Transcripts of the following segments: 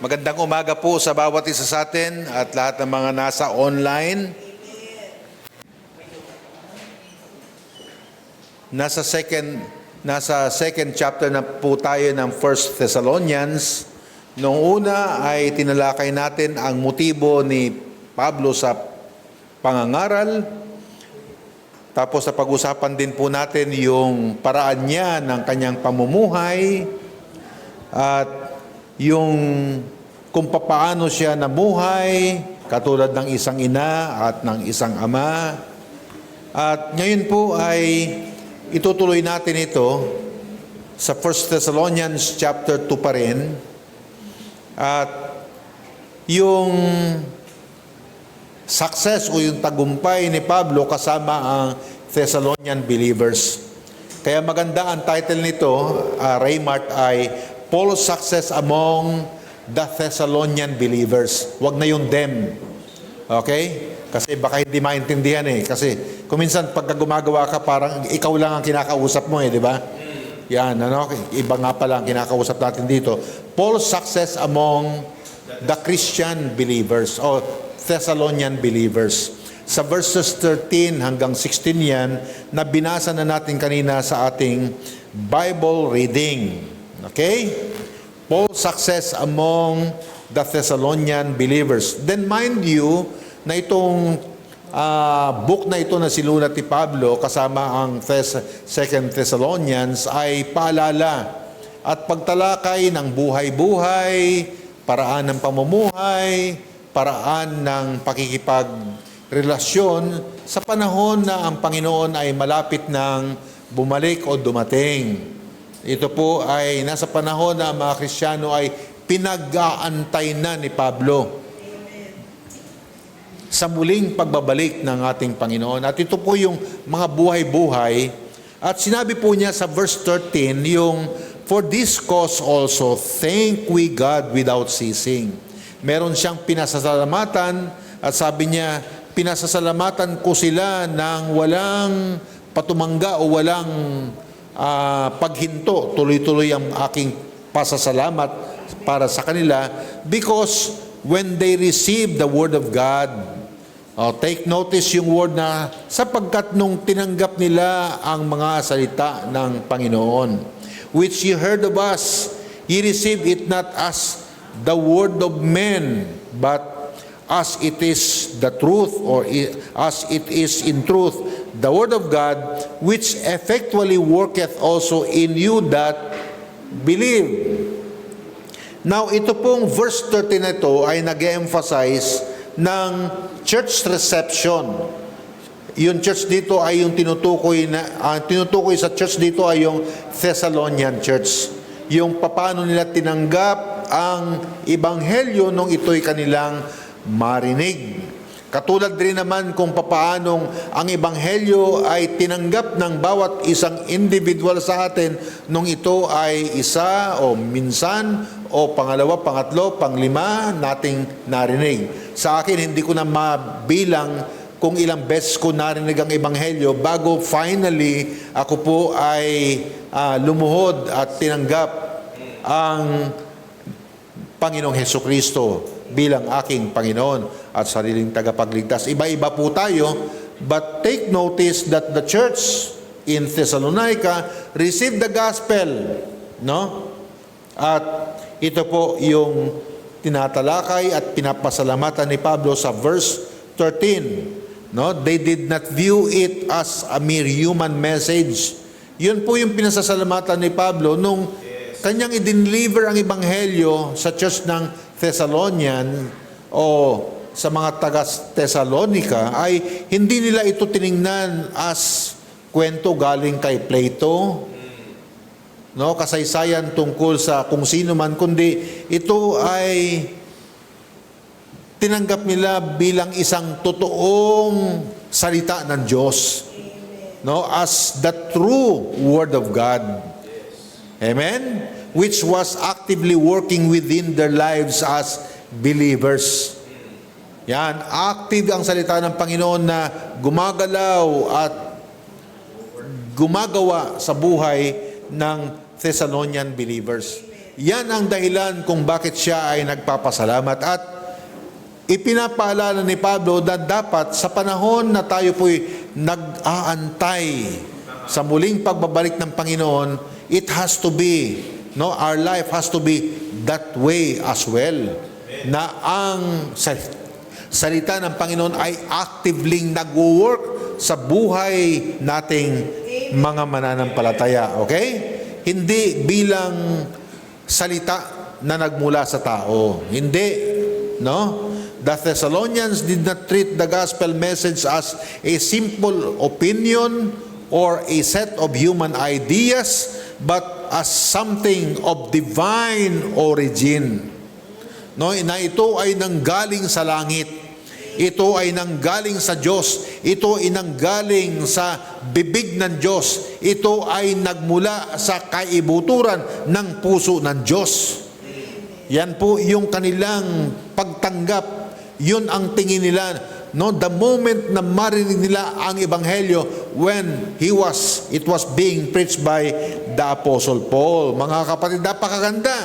Magandang umaga po sa bawat isa sa atin at lahat ng mga nasa online. Nasa second chapter na po tayo ng 1 Thessalonians. Noong una ay tinalakay natin ang motibo ni Pablo sa pangangaral. Tapos sa pag-usapan din po natin yung paraan niya ng kanyang pamumuhay at yung kung papaano siya namuhay, katulad ng isang ina at ng isang ama. At ngayon po ay itutuloy natin ito sa 1 Thessalonians chapter 2 pa rin. At yung success o yung tagumpay ni Pablo kasama ang Thessalonian believers. Kaya maganda ang title nito, Raymart, ay Paul's Success Among the Thessalonian Believers. Huwag na yung them. Okay? Kasi baka hindi maintindihan eh. Kasi kung minsan pagka gumagawa ka, parang ikaw lang ang kinakausap mo eh, di ba? Yan, ano? Iba nga pala ang kinakausap natin dito. Paul's success among the Christian believers o Thessalonian believers. Sa verses 13 hanggang 16 yan, na binasa na natin kanina sa ating Bible reading. Okay? Paul's success among the Thessalonian believers. Then mind you, na itong book na ito na sinulat ni Pablo kasama ang 2 Thessalonians ay paalala at pagtalakay ng buhay-buhay, paraan ng pamumuhay, paraan ng pakikipagrelasyon sa panahon na ang Panginoon ay malapit ng bumalik o dumating. Ito po ay nasa panahon na mga Kristiyano ay pinag-aantay na ni Pablo sa muling pagbabalik ng ating Panginoon. At ito po yung mga buhay-buhay. At sinabi po niya sa verse 13, yung, "For this cause also thank we God without ceasing." Meron siyang pinasasalamatan at sabi niya, pinasasalamatan ko sila ng walang patumangga o walang paghinto. Tuloy-tuloy ang aking pasasalamat para sa kanila because when they receive the Word of God, take notice yung word na sapagkat nung tinanggap nila ang mga salita ng Panginoon, which ye heard of us, ye received it not as the word of men, but as it is the truth, or as it is in truth, the word of God, which effectually worketh also in you that believe. Now, ito pong verse 13 na ito ay nag-emphasize ng church reception. Yung church dito ay yung tinutukoy sa church dito ay yung Thessalonian church. Yung paano nila tinanggap ang ebanghelyo nung ito'y kanilang marinig. Katulad rin naman kung papaanong ang ebanghelyo ay tinanggap ng bawat isang individual sa atin nung ito ay isa o minsan o pangalawa, pangatlo, panglima nating narinig. Sa akin, hindi ko na mabilang kung ilang beses ko narinig ang ebanghelyo bago finally ako po ay lumuhod at tinanggap ang Panginoong Hesukristo bilang aking Panginoon at sariling tagapagligtas. Iba-iba po tayo, but take notice that the church in Thessalonica received the gospel, no? At ito po yung tinatalakay at pinapasalamatan ni Pablo sa verse 13, no? They did not view it as a mere human message. Yun po yung pinasasalamatan ni Pablo nung kanyang i-deliver ang ebanghelyo sa church ng Thessalonian o sa mga taga-Thessalonica ay hindi nila ito tiningnan as kwento galing kay Plato, no, kasaysayan tungkol sa kung sino man, kundi ito ay tinanggap nila bilang isang totoong salita ng Diyos, no, as the true Word of God. Amen? Which was actively working within their lives as believers. Yan, active ang salita ng Panginoon na gumagalaw at gumagawa sa buhay ng Thessalonian believers. Yan ang dahilan kung bakit siya ay nagpapasalamat. At ipinapaalala ni Pablo na dapat sa panahon na tayo po'y nag-aantay sa muling pagbabalik ng Panginoon, it has to be, no, our life has to be that way as well. Na ang salita ng Panginoon ay actively nag-work sa buhay nating mga mananampalataya. Okay? Hindi bilang salita na nagmula sa tao. Hindi. No? The Thessalonians did not treat the gospel message as a simple opinion or a set of human ideas, but as something of divine origin. No, na ito ay nanggaling sa langit. Ito ay nanggaling sa Diyos. Ito ay nanggaling sa bibig ng Diyos. Ito ay nagmula sa kaibuturan ng puso ng Diyos. Yan po yung kanilang pagtanggap. Yun ang tingin nila, no, the moment na marinig nila ang ebanghelyo when it was being preached by the Apostle Paul. Mga kapatid, napakaganda,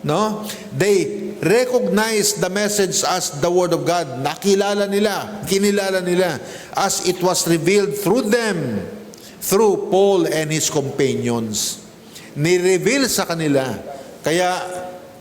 no? They recognize the message as the Word of God. Kinilala nila as it was revealed through them, through Paul and his companions. Ni-reveal sa kanila. Kaya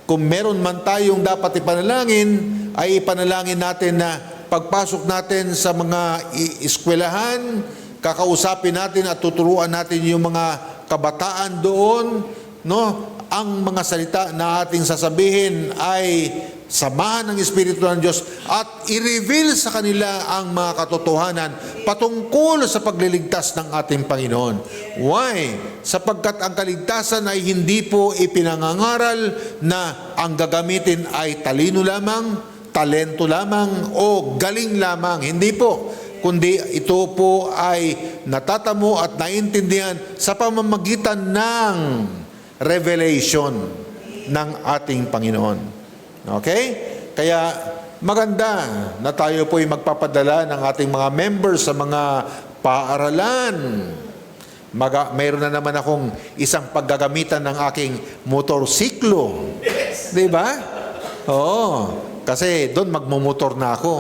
kung meron man tayong dapat ipanalangin, ay ipanalangin natin na pagpasok natin sa mga eskwelahan, kakausapin natin at tuturuan natin yung mga kabataan doon, no? Ang mga salita na ating sasabihin ay samahan ng Espiritu ng Diyos at i-reveal sa kanila ang mga katotohanan patungkol sa pagliligtas ng ating Panginoon. Why? Sapagkat ang kaligtasan ay hindi po ipinangangaral na ang gagamitin ay talino lamang, talento lamang o galing lamang. Hindi po. Kundi ito po ay natatamo at naintindihan sa pamamagitan ng revelation ng ating Panginoon. Okay? Kaya maganda na tayo po ay magpapadala ng ating mga members sa mga paaralan. Mayroon na naman akong isang paggagamitan ng aking motorsiklo. Di ba? Oo. Kasi doon magmumotor na ako.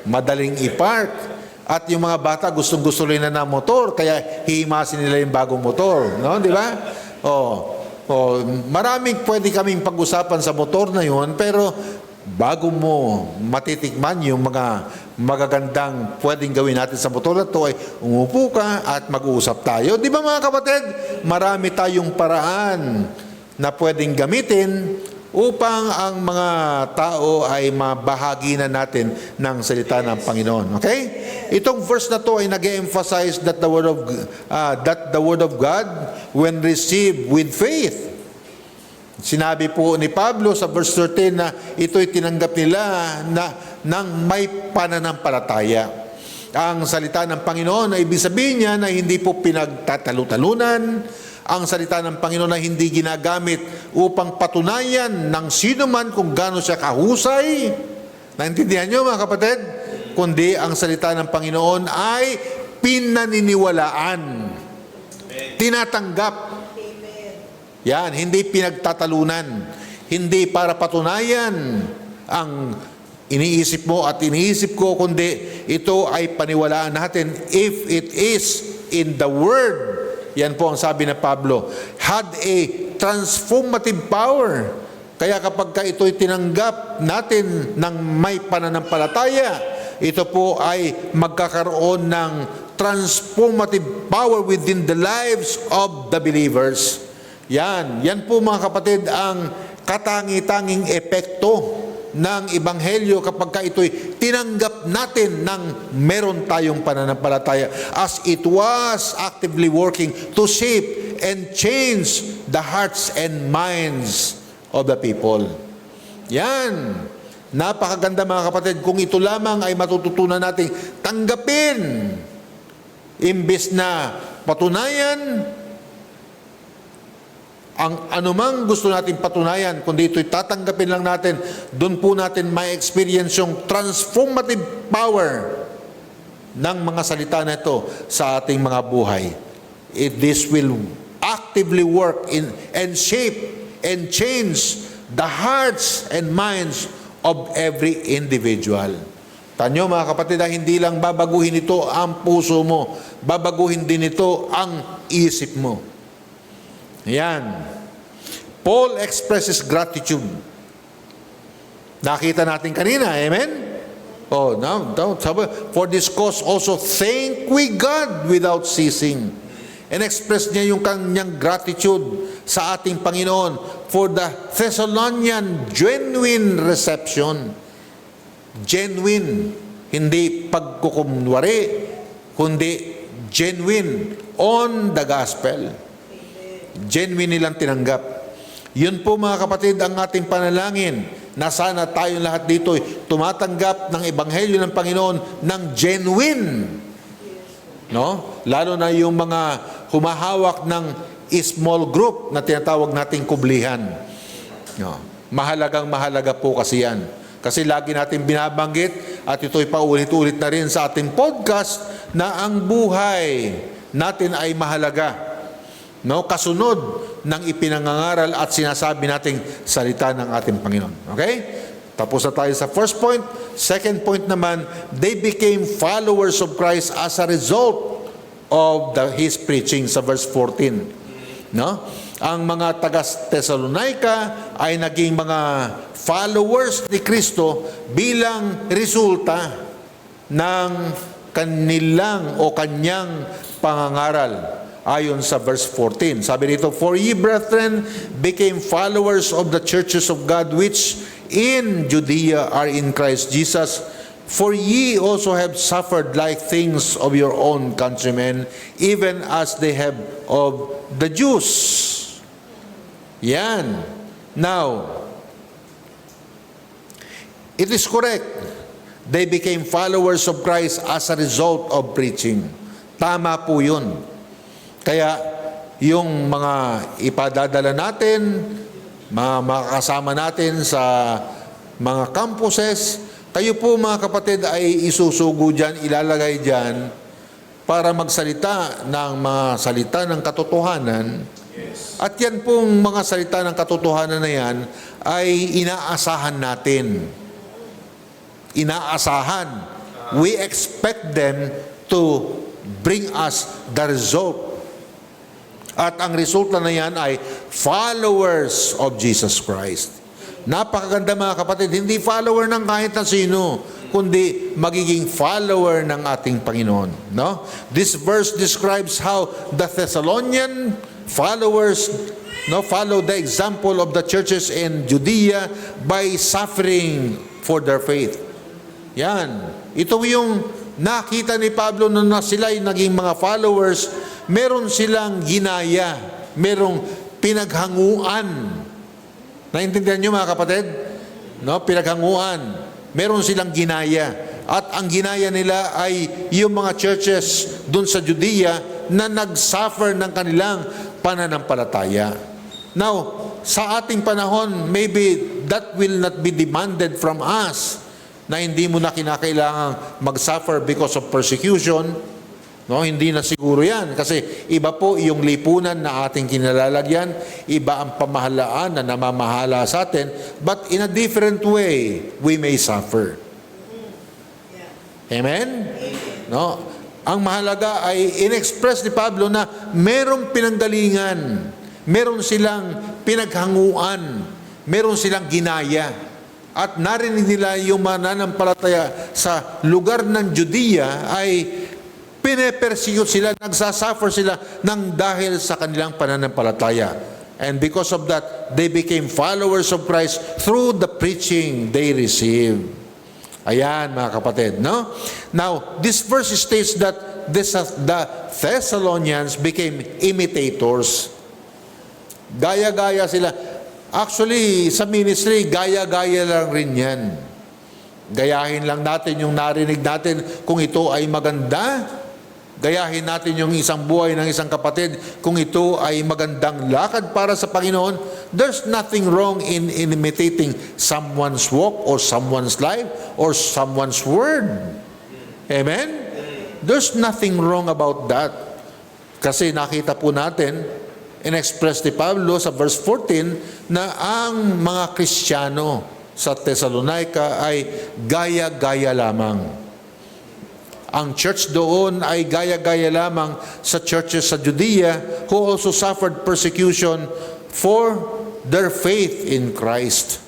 Madaling i-park. At yung mga bata gustong-gusto rin na ng motor, kaya hihimasin nila yung bagong motor. No? Di ba? Maraming pwede kaming pag-usapan sa motor na yun, pero bago mo matitikman yung mga magagandang pwedeng gawin natin sa motor na ito, ay umupo ka at mag-uusap tayo. Di ba mga kapatid? Marami tayong paraan na pwedeng gamitin upang ang mga tao ay mabahagi na natin ng salita ng Panginoon. Okay? Itong verse na to ay nag-emphasize that the word of God, when received with faith. Sinabi po ni Pablo sa verse 13 na ito'y tinanggap nila ng may pananampalataya. Ang salita ng Panginoon ay ibig sabihin niya na hindi po pinagtatalu-talunan. Ang salita ng Panginoon na hindi ginagamit upang patunayan ng sino man kung gaano siya kahusay. Naintindihan niyo mga kapatid? Kundi ang salita ng Panginoon ay pinaniniwalaan. Tinatanggap. Yan, hindi pinagtatalunan. Hindi para patunayan ang iniisip mo at iniisip ko, kundi ito ay paniwalaan natin if it is in the Word. Yan po ang sabi na Pablo, had a transformative power. Kaya kapag ito'y tinanggap natin ng may pananampalataya, ito po ay magkakaroon ng transformative power within the lives of the believers. Yan po mga kapatid ang katangi-tanging epekto ng Ebanghelyo kapag ito'y tinanggap natin ng meron tayong pananampalataya as it was actively working to shape and change the hearts and minds of the people. Yan. Napakaganda mga kapatid. Kung ito lamang ay matututunan nating tanggapin imbes na patunayan ang anumang gusto nating patunayan, kundi ito'y tatanggapin lang natin, doon po natin may experience yung transformative power ng mga salita na ito sa ating mga buhay. This will actively work in and shape and change the hearts and minds of every individual. Tanyo mga kapatid, hindi lang babaguhin ito ang puso mo, babaguhin din ito ang isip mo. Yan. Paul expresses gratitude. Nakita natin kanina, amen? Oh, no, sabi, for this cause also thank we God without ceasing. And express niya yung kanyang gratitude sa ating Panginoon for the Thessalonian genuine reception. Genuine, hindi pagkukumwari, kundi genuine on the gospel. Genuine nilang tinanggap. Yun po mga kapatid ang ating panalangin na sana tayong lahat dito tumatanggap ng Ebanghelyo ng Panginoon ng genuine. No? Lalo na yung mga humahawak ng small group na tinatawag nating kublihan. No? Mahalaga po kasi yan. Kasi lagi natin binabanggit at ito'y paulit-ulit na rin sa ating podcast na ang buhay natin ay mahalaga. No, kasunod ng ipinangangaral at sinasabi nating salita ng ating Panginoon. Okay? Tapos na tayo sa first point. Second point naman, they became followers of Christ as a result of His preaching sa verse 14. No? Ang mga taga-Thessalonica ay naging mga followers ni Kristo bilang resulta ng kanilang o kanyang pangangaral. Ayon sa verse 14. Sabi dito, for ye, brethren, became followers of the churches of God which in Judea are in Christ Jesus. For ye also have suffered like things of your own countrymen, even as they have of the Jews. Yan. Now, it is correct. They became followers of Christ as a result of preaching. Tama po yun. Kaya yung mga ipadadala natin, mga makakasama natin sa mga campuses, kayo po mga kapatid ay isusugo dyan, ilalagay dyan para magsalita ng mga salita ng katotohanan. Yes. At yan pong mga salita ng katotohanan na yan ay inaasahan natin. Inaasahan. We expect them to bring us the result. At ang resulta na yan ay followers of Jesus Christ. Napakaganda mga kapatid, hindi follower ng kahit na sino, kundi magiging follower ng ating Panginoon. No? This verse describes how the Thessalonian followers follow the example of the churches in Judea by suffering for their faith. Yan. Ito yung nakita ni Pablo na sila ay naging mga followers. Meron silang ginaya, merong pinaghanguan. Naintindihan nyo mga kapatid? No, pinaghanguan. Meron silang ginaya. At ang ginaya nila ay yung mga churches dun sa Judea na nag-suffer ng kanilang pananampalataya. Now, sa ating panahon, maybe that will not be demanded from us na hindi mo na kinakailangang mag-suffer because of persecution. No, hindi na siguro yan kasi iba po yung lipunan na ating kinalalagyan, iba ang pamahalaan na namamahala sa atin, but in a different way, we may suffer. Amen? No? Ang mahalaga ay in-express ni Pablo na merong pinanggalingan, meron silang pinaghanguan, meron silang ginaya, at narinig nila yung mananampalataya sa lugar ng Judea ay pinepersecute sila, nagsasuffer sila ng dahil sa kanilang pananampalataya. And because of that, they became followers of Christ through the preaching they received. Ayan, mga kapatid, no? Now, this verse states that the Thessalonians became imitators. Gaya-gaya sila. Actually, sa ministry, gaya-gaya lang rin yan. Gayahin lang natin yung narinig natin kung ito ay maganda. Gayahin natin yung isang buhay ng isang kapatid kung ito ay magandang lakad para sa Panginoon. There's nothing wrong in imitating someone's walk or someone's life or someone's word. Amen? There's nothing wrong about that. Kasi nakita po natin, in-express ni Pablo sa verse 14 na ang mga Kristiyano sa Thessalonica ay gaya-gaya lamang. Ang church doon ay gaya-gaya lamang sa churches sa Judea who also suffered persecution for their faith in Christ.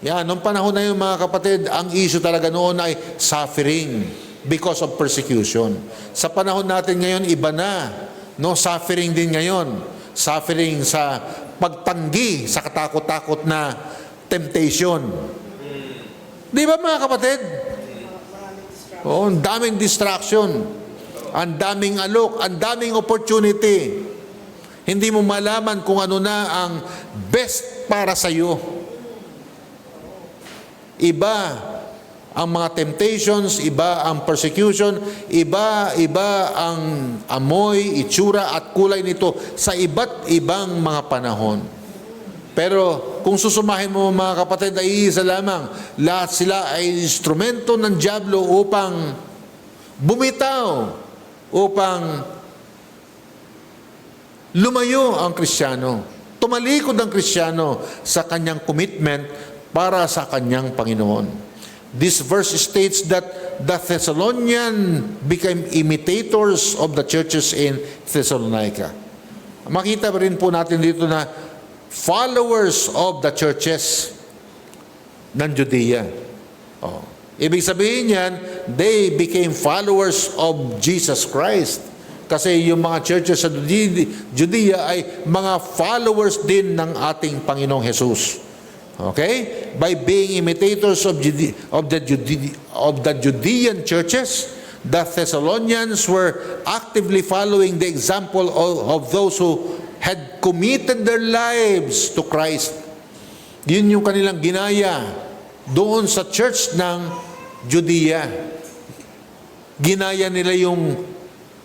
Yan, noong panahon na yun mga kapatid, ang issue talaga noon ay suffering because of persecution. Sa panahon natin ngayon, iba na. No, suffering din ngayon. Suffering sa pagtanggi sa katakot-takot na temptation. Di ba mga kapatid? Oh, ang daming distraction. Ang daming alok. Ang daming opportunity. Hindi mo malaman kung ano na ang best para sa iyo. Iba ang mga temptations, iba ang persecution, iba ang amoy, itsura at kulay nito sa iba't ibang mga panahon. Pero kung susumahin mo mga kapatid, ay isa lamang. Lahat sila ay instrumento ng dyablo upang bumitaw, upang lumayo ang Kristiyano. Tumalikod ang Kristiyano sa kanyang commitment para sa kanyang Panginoon. This verse states that the Thessalonians became imitators of the churches in Thessalonica. Makita rin po natin dito na followers of the churches ng Judea. Oh. Ibig sabihin yan, they became followers of Jesus Christ. Kasi yung mga churches sa Judea ay mga followers din ng ating Panginoong Jesus. Okay? By being imitators of the Judean churches, the Thessalonians were actively following the example of those who had committed their lives to Christ. Yun yung kanilang ginaya doon sa church ng Judea. Ginaya nila yung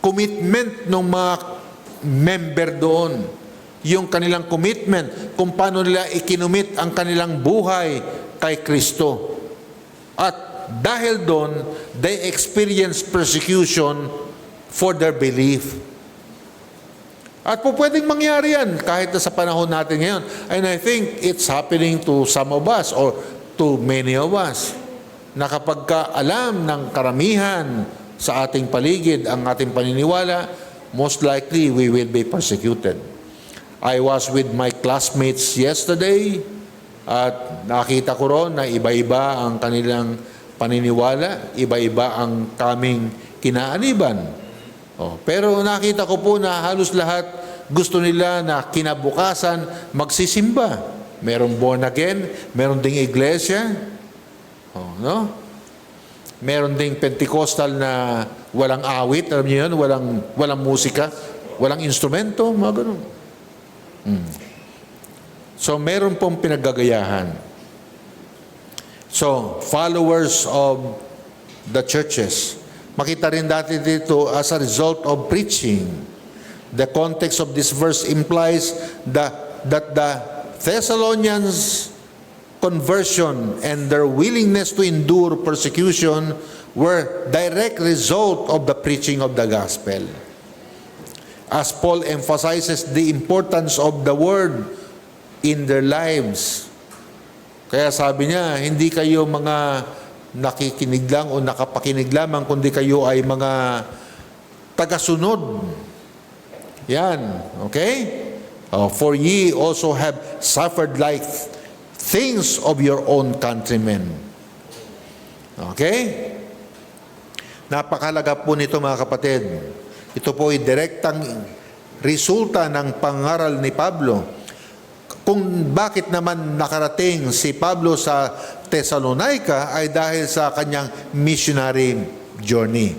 commitment ng mga member doon. Yung kanilang commitment, kung paano nila ikinumit ang kanilang buhay kay Kristo. At dahil doon, they experience persecution for their belief. At po pwedeng mangyari yan kahit na sa panahon natin ngayon. And I think it's happening to some of us or to many of us na kapag alam ng karamihan sa ating paligid ang ating paniniwala, most likely we will be persecuted. I was with my classmates yesterday at nakita ko ron na iba-iba ang kanilang paniniwala, iba-iba ang kaming kinaaniban. Pero nakita ko po na halos lahat gusto nila na kinabukasan magsisimba. Merong born again, meron ding iglesia, no? Meron ding Pentecostal na walang awit, alam niyo yun, walang musika, walang instrumento, mga ganun. So, meron pong pinagagayahan. So, followers of the churches. Makita rin dati dito as a result of preaching. The context of this verse implies that the Thessalonians' conversion and their willingness to endure persecution were direct result of the preaching of the gospel. As Paul emphasizes the importance of the word in their lives. Kaya sabi niya, hindi kayo mga nakikinig lang o nakapakinig lamang, kundi kayo ay mga tagasunod. Yan, okay? For ye also have suffered like things of your own countrymen. Okay? Napakalaga po nito mga kapatid. Ito po ay direktang resulta ng pangaral ni Pablo. Kung bakit naman nakarating si Pablo sa Thessalonica ay dahil sa kanyang missionary journey.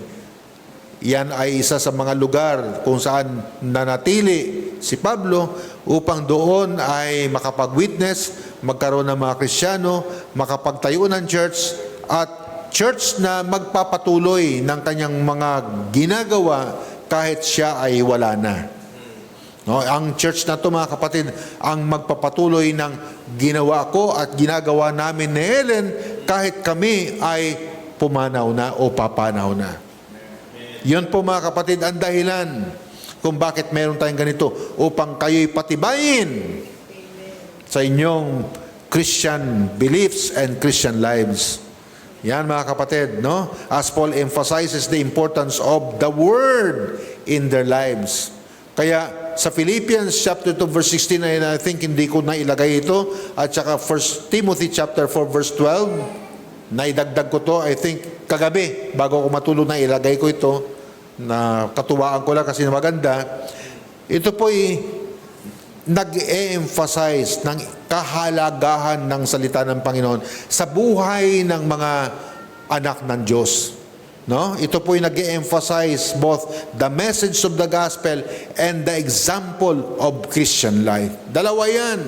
Yan ay isa sa mga lugar kung saan nanatili si Pablo upang doon ay makapag-witness, magkaroon ng mga Kristiyano, makapagtayo ng church at church na magpapatuloy ng kanyang mga ginagawa kahit siya ay wala na. No, ang church na to mga kapatid, ang magpapatuloy ng ginawa ko at ginagawa namin ni Helen kahit kami ay pumanaw na o papanaw na. Yun po mga kapatid ang dahilan kung bakit meron tayong ganito, upang kayo'y patibayin sa inyong Christian beliefs and Christian lives. Yan mga kapatid, no? As Paul emphasizes the importance of the Word in their lives. Kaya sa Philippians chapter 2 verse 16, and I think hindi ko na ilagay ito, at saka 1 Timothy chapter 4 verse 12, naidagdag ko to, I think kagabi, bago ako matulog na ilagay ko ito, na katuwaan ko lang kasi maganda. Ito po'y nag-e-emphasize ng kahalagahan ng salita ng Panginoon sa buhay ng mga anak ng Diyos. No? Ito po'y nag-e-emphasize both the message of the gospel and the example of Christian life. Dalawa yan.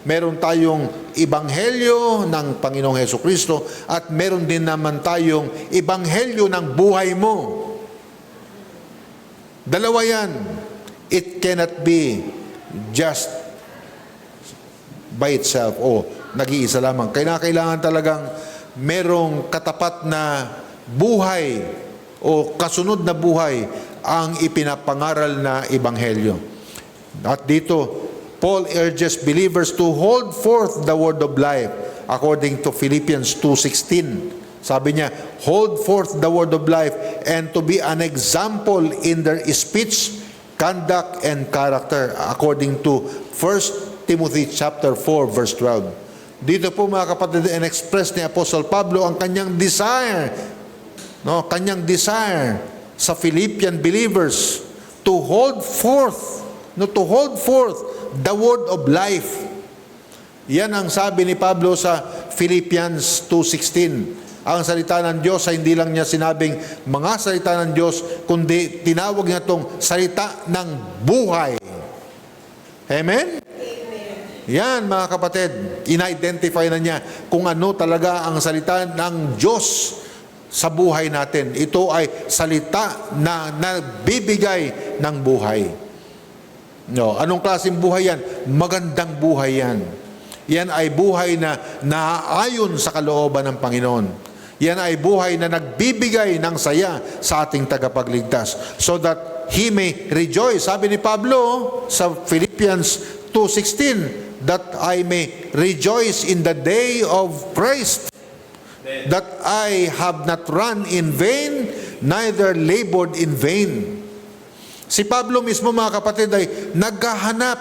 Meron tayong ebanghelyo ng Panginoong Hesukristo at meron din naman tayong ebanghelyo ng buhay mo. Dalawa yan. It cannot be just by itself o nag-iisa lamang. Kailangan talagang merong katapat na buhay o kasunod na buhay ang ipinapangaral na ebanghelyo. At dito, Paul urges believers to hold forth the word of life according to Philippians 2:16. Sabi niya, hold forth the word of life and to be an example in their speech, conduct, and character according to 1 Timothy chapter 4 verse 12. Dito po mga kapatid, in-express ni Apostle Pablo ang kanyang desire, kanyang desire sa Philippian believers to hold forth the word of life. Yan ang sabi ni Pablo sa Philippians 2:16. Ang salita ng Diyos ay hindi lang niya sinabing mga salita ng Diyos, kundi tinawag niya itong salita ng buhay. Amen? Yan mga kapatid, in-identify na niya kung ano talaga ang salita ng Diyos sa buhay natin. Ito ay salita na nagbibigay ng buhay. No, anong klaseng buhay yan? Magandang buhay yan. Yan ay buhay na naaayon sa kalooban ng Panginoon. Yan ay buhay na nagbibigay ng saya sa ating tagapagligtas so that He may rejoice. Sabi ni Pablo sa Philippians 2:16, that I may rejoice in the day of Christ, that I have not run in vain, neither labored in vain. Si Pablo mismo mga kapatid ay naghahanap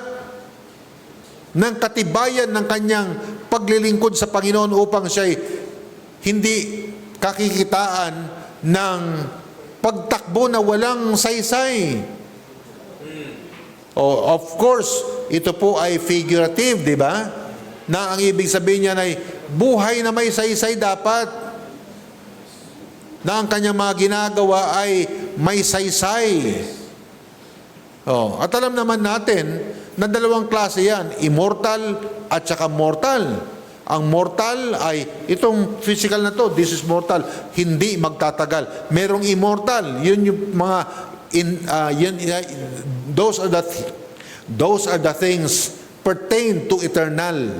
ng katibayan ng kanyang paglilingkod sa Panginoon upang siya'y hindi kakikitaan ng pagtakbo na walang saysay. Oh, of course, ito po ay figurative, di ba? Na ang ibig sabihin niya ay buhay na may saysay dapat. Na ang kanyang mga ginagawa ay may saysay. Oh, at alam naman natin na dalawang klase yan, immortal at saka mortal. Ang mortal ay itong physical na to, this is mortal, hindi magtatagal. Merong immortal, yun yung mga those are the things pertain to eternal.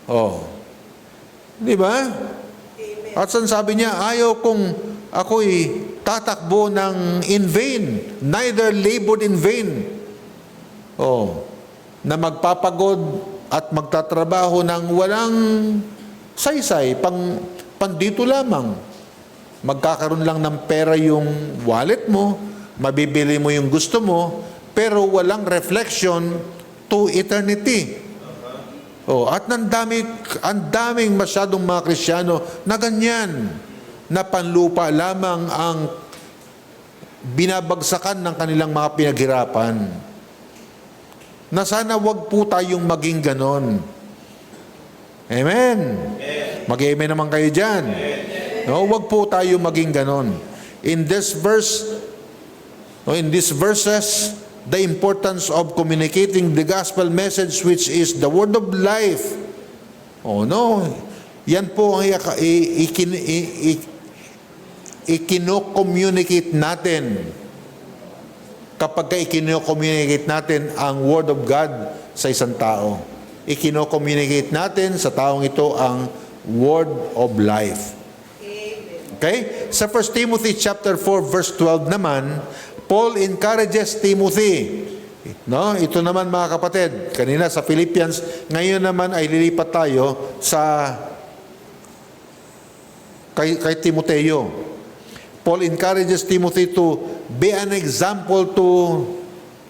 Oh. Di ba? At saan sabi niya, ayaw kong ako'y tatakbo ng in vain, neither labored in vain. Oh, na magpapagod at magtatrabaho ng walang saysay, pandito lamang. Magkakaroon lang ng pera yung wallet mo, mabibili mo yung gusto mo, pero walang reflection to eternity. Oh, at ang daming masyadong mga Kristiyano na ganyan, na panlupa lamang ang binabagsakan ng kanilang mga pinaghirapan. Na sana wag po tayong maging ganon. Amen? Mag-amen naman kayo dyan. No, wag po tayo maging ganon. In these verses, the importance of communicating the gospel message, which is the word of life. Oh no, yan po ang ikino-communicate natin. Kapag ikino-communicate natin ang word of God sa isang tao, ikino-communicate natin sa taong ito ang word of life. Okay? Sa 1 Timothy chapter 4 verse 12 naman, Paul encourages Timothy. No, ito naman mga kapatid, kanina sa Philippians, ngayon naman ay lilipat tayo sa kay Timoteo. Paul encourages Timothy to be an example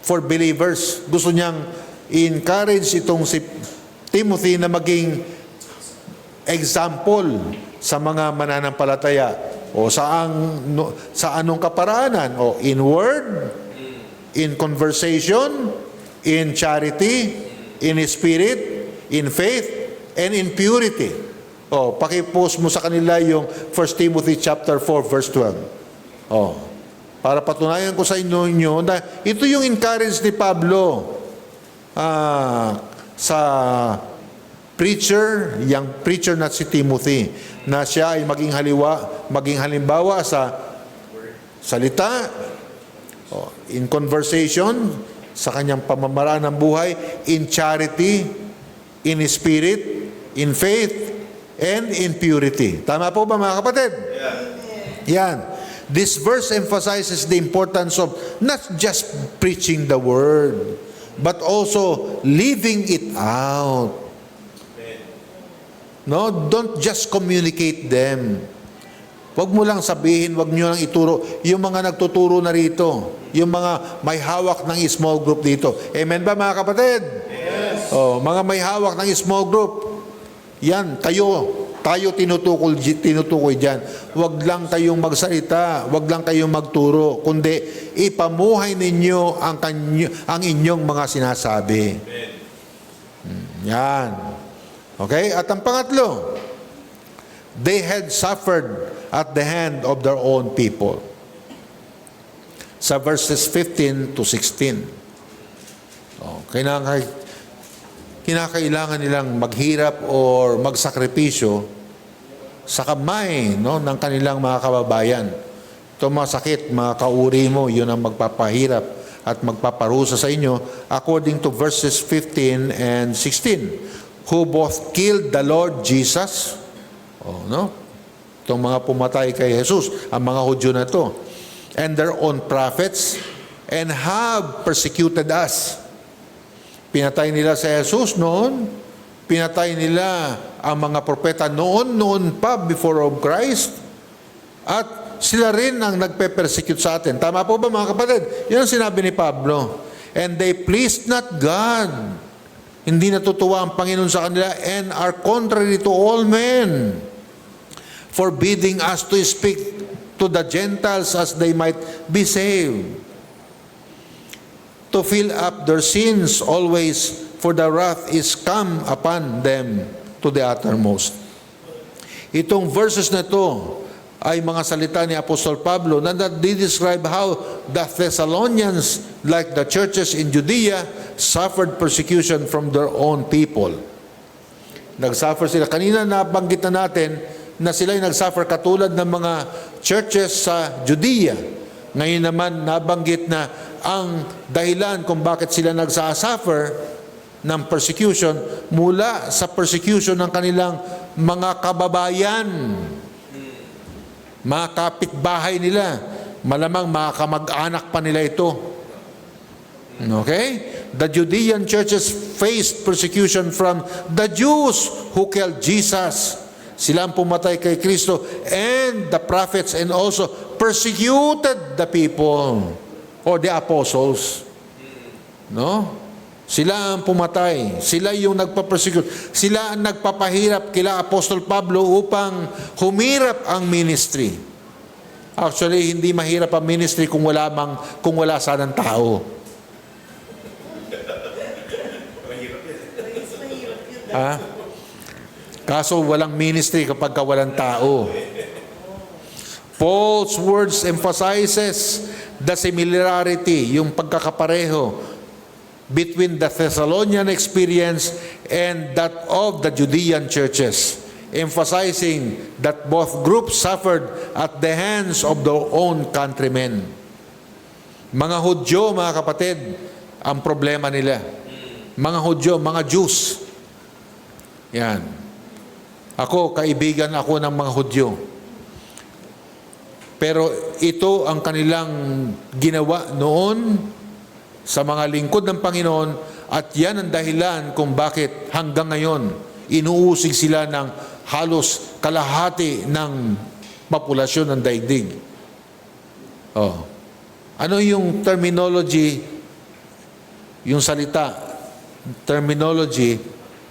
for believers. Gusto niyang i-encourage itong si Timothy na maging example sa mga mananampalataya o sa anong kaparaanan, o in word, in conversation, in charity, in spirit, in faith, and in purity. O, pakipost mo sa kanila yung 1 Timothy chapter 4 verse 12. O, para patunayan ko sa inyo na ito yung encourage ni Pablo sa young preacher na si Timothy, na siya ay maging halimbawa sa salita, in conversation, sa kanyang pamamaraan ng buhay, in charity, in spirit, in faith, and in purity. Tama po ba mga kapatid? Yan. This verse emphasizes the importance of not just preaching the word, but also living it out. No, don't just communicate them. Huwag mo lang sabihin, huwag nyo lang ituro. Yung mga nagtuturo na rito, yung mga may hawak ng small group dito. Amen ba mga kapatid? Yes. Mga may hawak ng small group, yan, tayo tinutukoy dyan. Huwag lang kayong magsalita, huwag lang kayong magturo, kundi ipamuhay ninyo ang inyong mga sinasabi. Yan. Okay? At ang pangatlo, they had suffered at the hand of their own people. Sa verses 15 to 16. Kinakailangan nilang maghirap or magsakripisyo sa kamay ng kanilang mga kababayan. Ito masakit, mga kauri mo, yun ang magpapahirap at magpaparusa sa inyo according to verses 15 and 16. Who both killed the Lord Jesus, itong mga pumatay kay Jesus, ang mga Hudyo na to, and their own prophets, and have persecuted us. Pinatay nila si Jesus noon, pinatay nila ang mga propeta noon pa before of Christ, at sila rin ang nagpe-persecute sa atin. Tama po ba mga kapatid? Yan ang sinabi ni Pablo. And they pleased not God. Hindi natutuwa ang Panginoon sa kanila, and are contrary to all men, forbidding us to speak to the Gentiles as they might be saved, to fill up their sins always, for the wrath is come upon them to the uttermost. Itong verses na to ay mga salita ni Apostol Pablo na describe how the Thessalonians, like the churches in Judea, suffered persecution from their own people. Nagsuffer sila. Kanina nabanggit na natin na sila ay nagsuffer katulad ng mga churches sa Judea. Ngayon naman nabanggit na ang dahilan kung bakit sila nagsasuffer ng persecution mula sa persecution ng kanilang mga kababayan, mga kapitbahay nila, malamang mga kamag-anak pa nila ito. Okay? The Judean churches faced persecution from the Jews who killed Jesus. Sila ang pumatay kay Kristo, and the prophets, and also persecuted the people or the apostles. No? Sila ang pumatay. Sila yung nagpa-persecute. Sila ang nagpapahirap kila Apostol Pablo upang humirap ang ministry. Actually, hindi mahirap ang ministry kung wala sanang tao. Kaso walang ministry kapag walang tao. Paul's words emphasizes the similarity, yung pagkakapareho between the Thessalonian experience and that of the Judean churches, emphasizing that both groups suffered at the hands of their own countrymen. Mga Hudyo, mga kapatid, ang problema nila. Mga Hudyo, mga Jews. Yan. Kaibigan ako ng mga Hudyo. Pero ito ang kanilang ginawa noon sa mga lingkod ng Panginoon, at yan ang dahilan kung bakit hanggang ngayon inuusig sila ng halos kalahati ng populasyon ng daigdig. Oh. Ano yung terminology, yung salita, terminology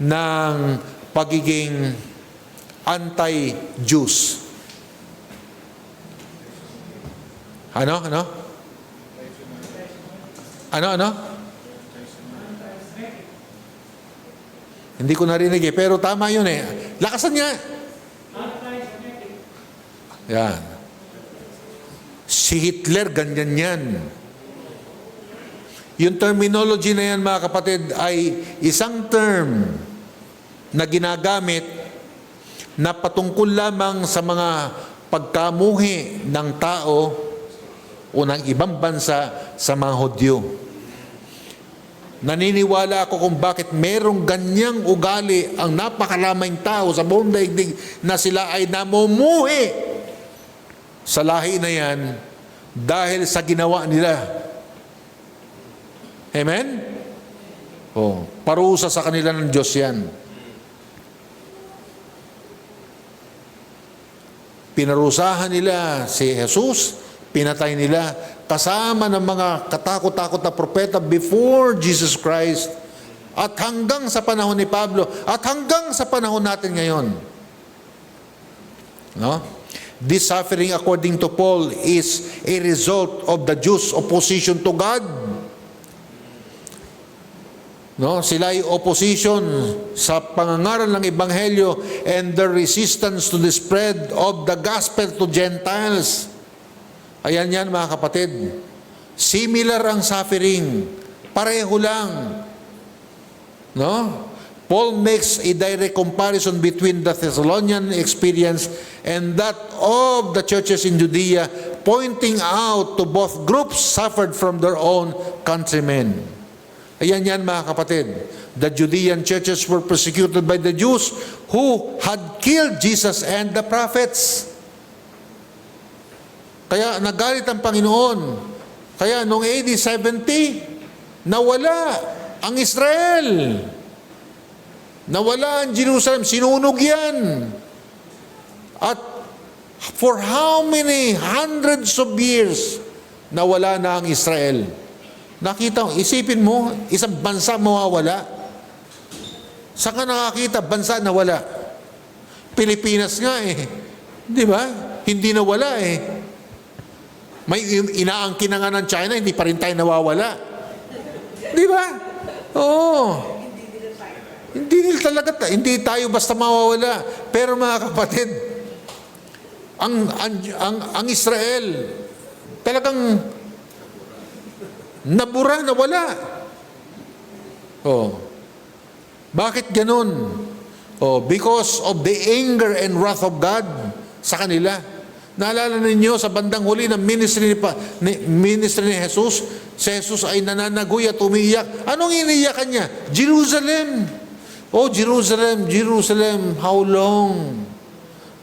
ng pagiging anti-Jews? Ano? Hindi ko narinig eh, pero tama yun eh. Lakasan niya. Yan. Si Hitler, ganyan yan. Yung terminology na yan, mga kapatid, ay isang term na ginagamit na patungkol lamang sa mga pagkamuhi ng tao o ng ibang bansa sa mga Hudyo. Naniniwala ako kung bakit merong ganyang ugali ang napakaraming tao sa buong daigdig na sila ay namumuhi sa lahi na yan dahil sa ginawa nila. Amen? Oh, parusa sa kanila ng Diyos yan. Pinarusahan nila si Jesus, pinatay nila kasama ng mga katakot-takot na propeta before Jesus Christ, at hanggang sa panahon ni Pablo at hanggang sa panahon natin ngayon. No? This suffering, according to Paul, is a result of the Jews' opposition to God. No, sila ay opposition sa pangangaral ng Ebanghelyo and their resistance to the spread of the gospel to Gentiles. Ayan yan, mga kapatid. Similar ang suffering. Pareho lang. No? Paul makes a direct comparison between the Thessalonian experience and that of the churches in Judea, pointing out to both groups suffered from their own countrymen. Ayan yan, mga kapatid. The Judean churches were persecuted by the Jews who had killed Jesus and the prophets. Kaya nagalit ang Panginoon. Kaya noong AD 70, nawala ang Israel. Nawala ang Jerusalem. Sinunog yan. At for how many hundreds of years, nawala na ang Israel. Nakita mo, isipin mo, isang bansa mawawala. Saan ka nakakita? Bansa na wala. Pilipinas nga eh. Di ba? Hindi nawala eh. May inaangkin na nga ng China, hindi pa rin tayo nawawala. Di ba? Oo. Hindi nila talaga, hindi tayo basta mawawala. Pero mga kapatid, ang Israel, talagang nabura, nawala. Oh. Bakit ganun? Oh, because of the anger and wrath of God sa kanila. Naalala ninyo sa bandang huli ng ministry ni Jesus, si Jesus ay nananagoy at umiiyak. Anong iniiyakan niya? Jerusalem. Oh, Jerusalem, Jerusalem, how long?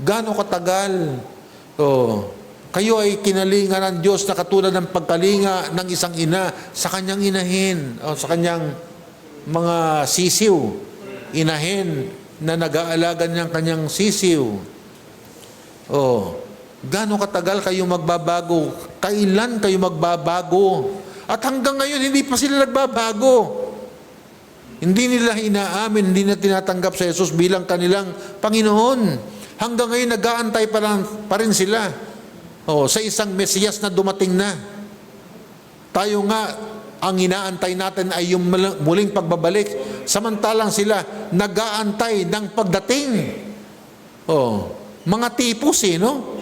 Gaano katagal? Oh, kayo ay kinalinga ng Diyos na katulad ng pagkalinga ng isang ina sa kanyang inahin, o sa kanyang mga sisiw. Inahin na nag-aalaga niyang kanyang sisiw. Oh, gaano katagal kayo magbabago? Kailan kayo magbabago? At hanggang ngayon, hindi pa sila nagbabago. Hindi nila inaamin, hindi na tinatanggap si Jesus bilang kanilang Panginoon. Hanggang ngayon, nag-aantay pa rin sila sa isang Mesiyas na dumating na. Tayo nga, ang inaantay natin ay yung muling pagbabalik. Samantalang sila, nag-aantay ng pagdating. Mga tipos no?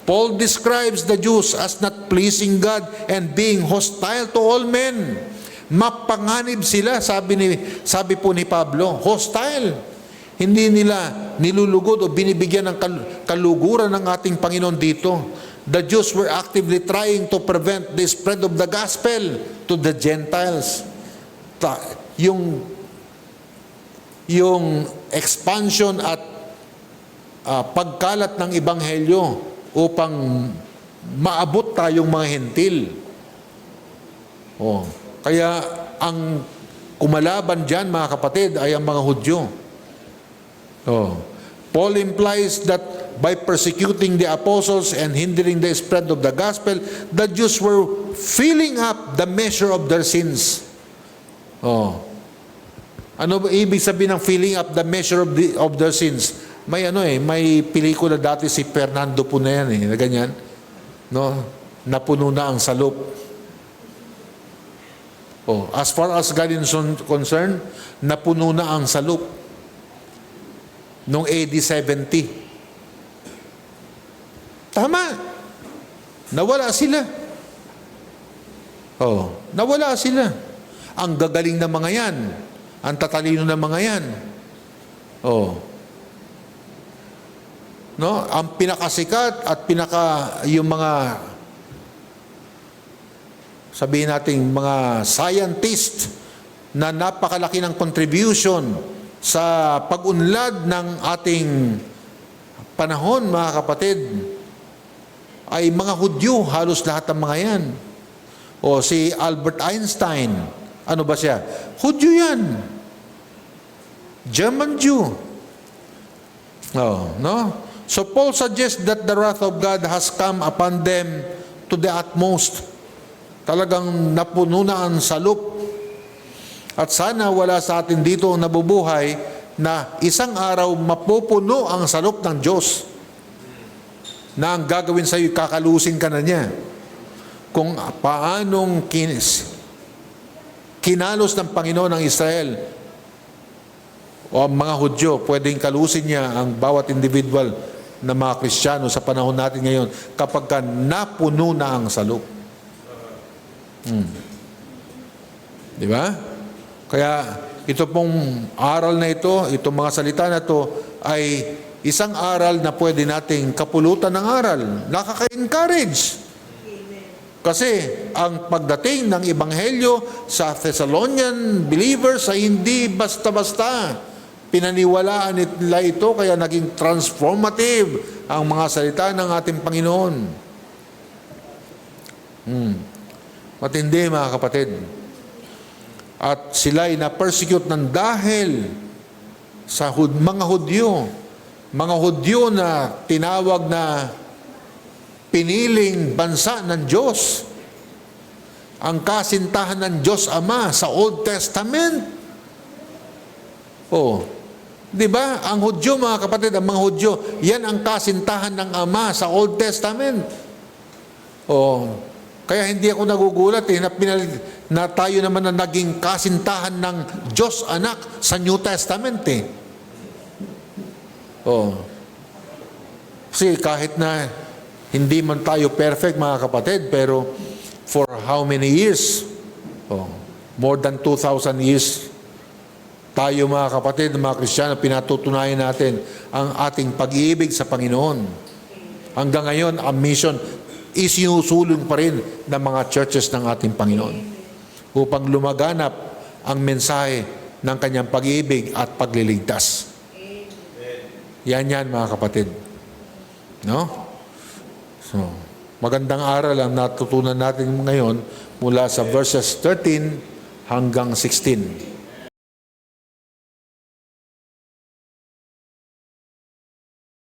Paul describes the Jews as not pleasing God and being hostile to all men. Mapanganib sila, sabi po ni Pablo, hostile. Hindi nila nilulugod o binibigyan ng kaluguran ng ating Panginoon dito. The Jews were actively trying to prevent the spread of the gospel to the Gentiles. Yung expansion at pagkalat ng Ebanghelyo upang maabot tayong mga hentil. Kaya ang kumalaban dyan, mga kapatid, ay ang mga Hudyo. Paul implies that by persecuting the apostles and hindering the spread of the gospel, the Jews were filling up the measure of their sins. Ano ba ibig sabihin ng filling up the measure of their sins? May pelikula dati si Fernando po na yan na ganyan. Napuno na ang salop. As far as God is concerned, napuno na ang salop noong AD 70. Tama. Nawala sila. Nawala sila. Ang gagaling na mga yan. Ang tatalino na mga yan. Ang pinakasikat at yung mga sabihin natin mga scientist na napakalaki ng contribution sa pag-unlad ng ating panahon, mga kapatid, ay mga Hudyo, halos lahat ng mga yan. Si Albert Einstein, ano ba siya? Hudyo yan. German Jew. So Paul suggests that the wrath of God has come upon them to the utmost. Talagang napuno na ang salop. At sana wala sa atin dito nabubuhay na isang araw mapupuno ang salop ng Diyos. Na ang gagawin sa iyo, kakalusin ka na niya. Kung paanong kinalos ng Panginoon ng Israel o ang mga Hudyo, pwedeng kalusin niya ang bawat individual na mga Kristiyano sa panahon natin ngayon kapag ka napuno na ang salop. Di ba? Kaya ito pong aral na ito, itong mga salita na ito ay isang aral na pwede nating kapulutan ng aral. Nakaka-encourage. Kasi ang pagdating ng Ebanghelyo sa Thessalonian believers ay hindi basta-basta. Pinaniwalaan nila ito kaya naging transformative ang mga salita ng ating Panginoon. Matindi, mga kapatid. At sila'y na-persecute ng dahil sa mga Hudyo. Mga Hudyo na tinawag na piniling bansa ng Diyos. Ang kasintahan ng Diyos Ama sa Old Testament. Di ba? Ang Hudyo, mga kapatid, ang mga Hudyo, yan ang kasintahan ng Ama sa Old Testament. Kaya hindi ako nagugulat na tayo naman na naging kasintahan ng Diyos Anak sa New Testament Kasi kahit na hindi man tayo perfect, mga kapatid, pero for how many years? More than 2,000 years tayo, mga kapatid, mga Kristiyano, pinatutunayan natin ang ating pag-ibig sa Panginoon. Hanggang ngayon, ang mission isinusulong pa rin ng mga churches ng ating Panginoon upang lumaganap ang mensahe ng kanyang pag-ibig at pagliligtas. Yan, mga kapatid. So, magandang aral ang natutunan natin ngayon mula sa verses 13 hanggang 16.